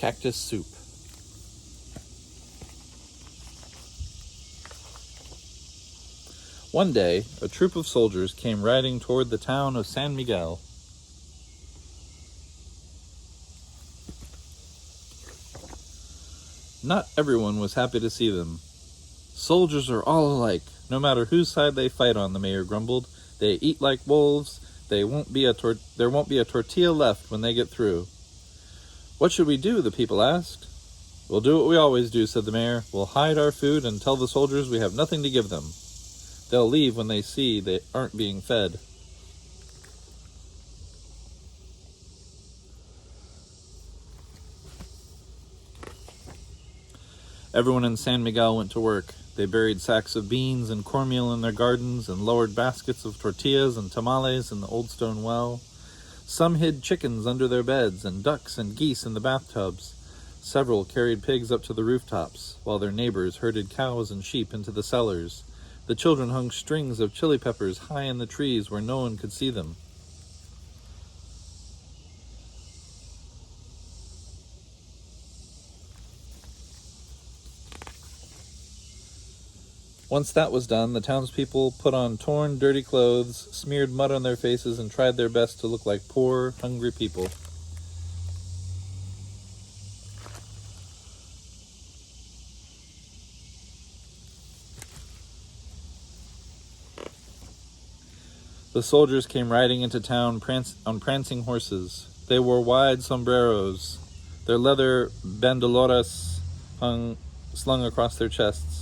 Cactus Soup. One day, a troop of soldiers came riding toward the town of San Miguel. Not everyone was happy to see them. Soldiers are all alike, no matter whose side they fight on, the mayor grumbled. They eat like wolves. There won't be a tortilla left when they get through. What should we do? The people asked. We'll do what we always do, said the mayor. We'll hide our food and tell the soldiers we have nothing to give them. They'll leave when they see they aren't being fed. Everyone in San Miguel went to work. They buried sacks of beans and cornmeal in their gardens and lowered baskets of tortillas and tamales in the old stone well. Some hid chickens under their beds and ducks and geese in the bathtubs. Several carried pigs up to the rooftops, while their neighbors herded cows and sheep into the cellars. The children hung strings of chili peppers high in the trees where no one could see them. Once that was done, the townspeople put on torn, dirty clothes, smeared mud on their faces, and tried their best to look like poor, hungry people. The soldiers came riding into town on prancing horses. They wore wide sombreros. Their leather bandoleras slung across their chests.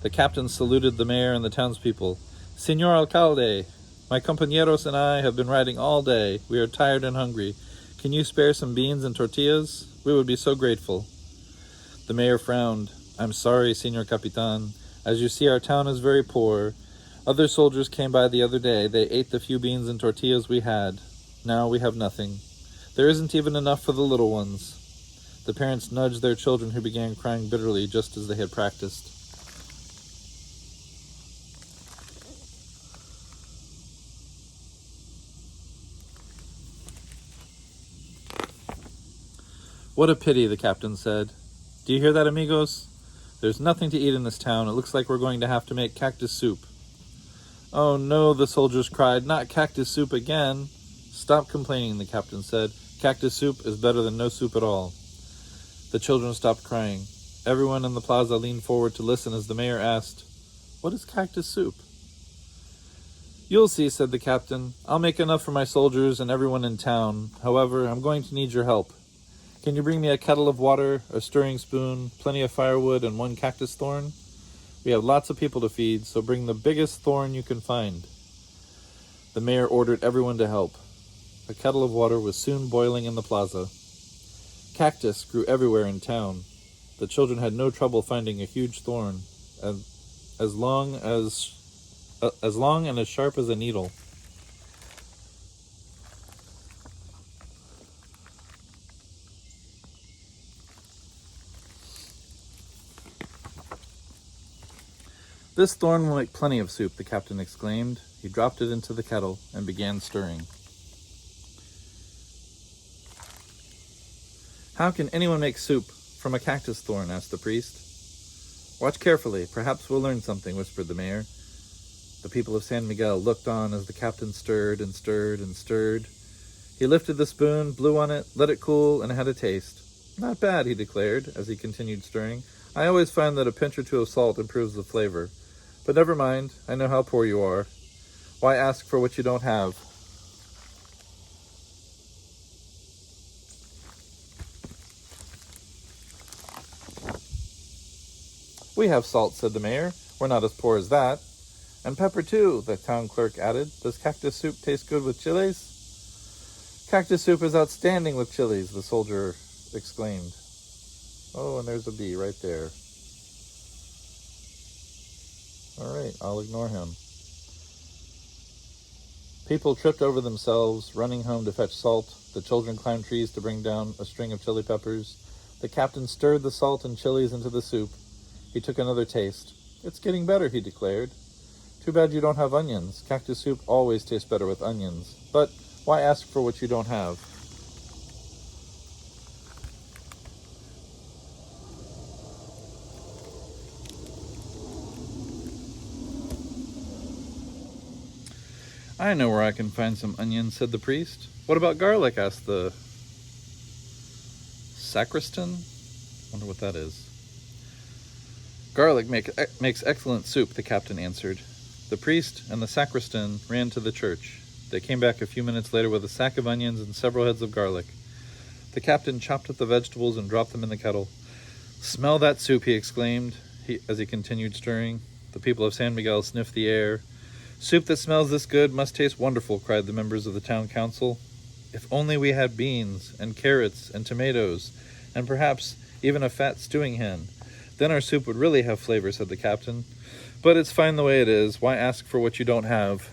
The captain saluted the mayor and the townspeople. Señor Alcalde, my compañeros and I have been riding all day. We are tired and hungry. Can you spare some beans and tortillas? We would be so grateful. The mayor frowned. I'm sorry, Señor Capitan. As you see, our town is very poor. Other soldiers came by the other day. They ate the few beans and tortillas we had. Now we have nothing. There isn't even enough for the little ones. The parents nudged their children, who began crying bitterly just as they had practiced. What a pity, the captain said. Do you hear that, amigos? There's nothing to eat in this town. It looks like we're going to have to make cactus soup. Oh no, the soldiers cried. Not cactus soup again. Stop complaining, the captain said. Cactus soup is better than no soup at all. The children stopped crying. Everyone in the plaza leaned forward to listen as the mayor asked, What is cactus soup? You'll see, said the captain. I'll make enough for my soldiers and everyone in town. However, I'm going to need your help. Can you bring me a kettle of water, a stirring spoon, plenty of firewood, and one cactus thorn? We have lots of people to feed, so bring the biggest thorn you can find. The mayor ordered everyone to help. A kettle of water was soon boiling in the plaza. Cactus grew everywhere in town. The children had no trouble finding a huge thorn, as long and as sharp as a needle. This thorn will make plenty of soup, the captain exclaimed. He dropped it into the kettle and began stirring. How can anyone make soup from a cactus thorn? Asked the priest. Watch carefully. Perhaps we'll learn something, whispered the mayor. The people of San Miguel looked on as the captain stirred and stirred and stirred. He lifted the spoon, blew on it, let it cool, and had a taste. Not bad, he declared, as he continued stirring. I always find that a pinch or two of salt improves the flavor. But never mind, I know how poor you are. Why ask for what you don't have? We have salt, said the mayor. We're not as poor as that. And pepper, too, the town clerk added. Does cactus soup taste good with chilies? Cactus soup is outstanding with chilies, the soldier exclaimed. Oh, and there's a bee right there. All right, I'll ignore him. People tripped over themselves, running home to fetch salt. The children climbed trees to bring down a string of chili peppers. The captain stirred the salt and chilies into the soup. He took another taste. It's getting better, he declared. Too bad you don't have onions. Cactus soup always tastes better with onions. But why ask for what you don't have? I know where I can find some onions, said the priest. What about garlic? Asked the sacristan. Wonder what that is. Garlic makes excellent soup, the captain answered. The priest and the sacristan ran to the church. They came back a few minutes later with a sack of onions and several heads of garlic. The captain chopped up the vegetables and dropped them in the kettle. Smell that soup, he exclaimed as he continued stirring. The people of San Miguel sniffed the air. Soup that smells this good must taste wonderful, cried the members of the town council. If only we had beans and carrots and tomatoes and perhaps even a fat stewing hen. Then our soup would really have flavor, said the captain. But it's fine the way it is. Why ask for what you don't have?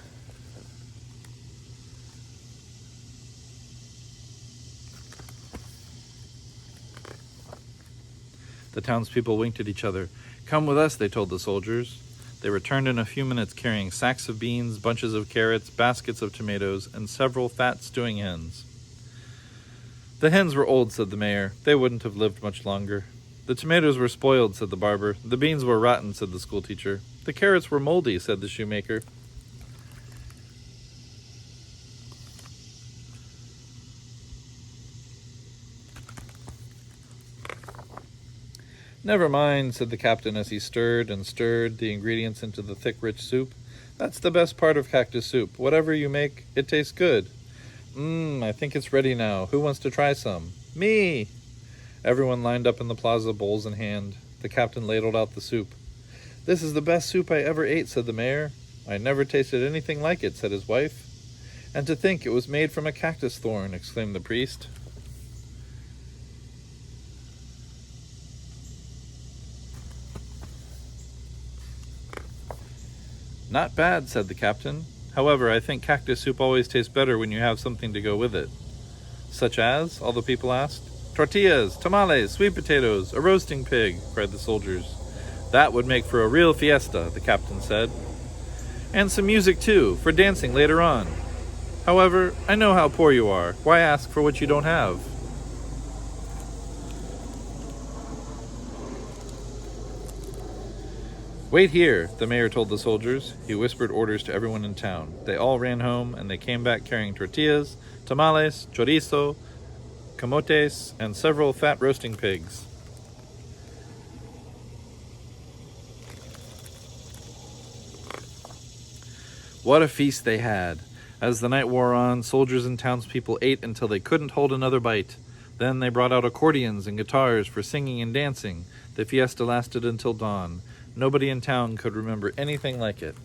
The townspeople winked at each other. Come with us, they told the soldiers. They returned in a few minutes carrying sacks of beans, bunches of carrots, baskets of tomatoes, and several fat stewing hens. The hens were old, said the mayor. They wouldn't have lived much longer. The tomatoes were spoiled, said the barber. The beans were rotten, said the schoolteacher. The carrots were moldy, said the shoemaker. Never mind, said the captain as he stirred and stirred the ingredients into the thick, rich soup. That's the best part of cactus soup. Whatever you make, it tastes good. I think it's ready now. Who wants to try some? Me! Everyone lined up in the plaza, bowls in hand. The captain ladled out the soup. This is the best soup I ever ate, said the mayor. I never tasted anything like it, said his wife. And to think it was made from a cactus thorn, exclaimed the priest. Not bad, said the captain. However, I think cactus soup always tastes better when you have something to go with it. Such as? All the people asked. Tortillas, tamales, sweet potatoes, a roasting pig, cried the soldiers. That would make for a real fiesta, the captain said. And some music, too, for dancing later on. However, I know how poor you are. Why ask for what you don't have? Wait here, the mayor told the soldiers. He whispered orders to everyone in town. They all ran home, and they came back carrying tortillas, tamales, chorizo, camotes, and several fat roasting pigs. What a feast they had! As the night wore on, soldiers and townspeople ate until they couldn't hold another bite. Then they brought out accordions and guitars for singing and dancing. The fiesta lasted until dawn. Nobody in town could remember anything like it.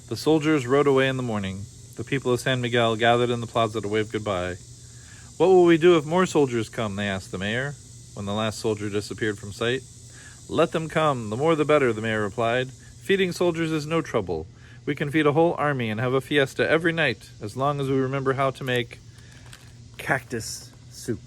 The soldiers rode away in the morning. The people of San Miguel gathered in the plaza to wave goodbye. What will we do if more soldiers come? They asked the mayor, when the last soldier disappeared from sight. Let them come, the more the better, the mayor replied. Feeding soldiers is no trouble. We can feed a whole army and have a fiesta every night, as long as we remember how to make cactus soup.